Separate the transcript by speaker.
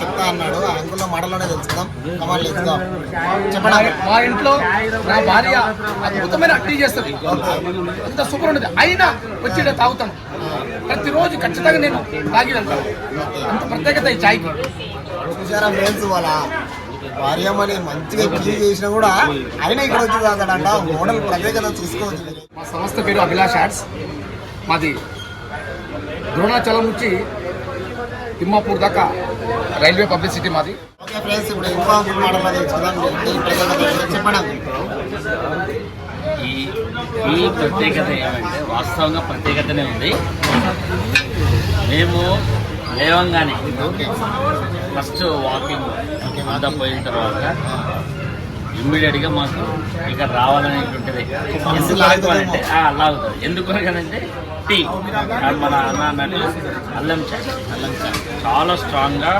Speaker 1: చెప్తా అన్నాడు. ఆ అంకుల్లో మాటలోనే తెలుసుకుందాం. కమాల్ తెలుసుకుందాం. చెప్పండి.
Speaker 2: మా ఇంట్లో నా భార్య అద్భుతమైన టీ చేస్తుంది, అంత సూపర్ ఉంటుంది. అయినా వచ్చి తాగుతాను, ప్రతిరోజు ఖచ్చితంగా నేను తాగి వెళ్తాను. అంత ప్రత్యేకత ఈ చాయ్కి.
Speaker 1: చూసారా ఫ్రెండ్స్, వాళ్ళ భార్యమని మంచిగా క్లీన్ చేసినా కూడా ఆయన ఇక్కడ వచ్చి తాగుతాడంట. మోడల్ ప్రత్యేకత చూసుకోవచ్చు.
Speaker 2: మా సంస్థ పేరు అభిలాష్ యాడ్స్. మాది ద్రోణాచలం నుంచి తిమ్మాపూర్ దాకా రైల్వే పబ్లిసిటీ మాది.
Speaker 1: ఓకే ఫ్రెండ్స్, ఇప్పుడు ఇంకో అంకుల్ మాటలో తెలుసుకుందాం. చెప్పండి.
Speaker 3: ఈ ప్రత్యేకత ఏమంటే వాస్తవంగా ప్రత్యేకతనే ఉంది. మేము లేవంగానే ఫస్ట్ వాకింగ్ అంతా పోయిన తర్వాత ఇమ్మీడియట్గా మాకు ఇక్కడ రావాలనేటువంటిది. ఎందుకు లాగుతుంది, ఎందుకు అంటే టీ. మన అన్న అన్నట్టు అల్లం చాయ్ చాలా స్ట్రాంగ్గా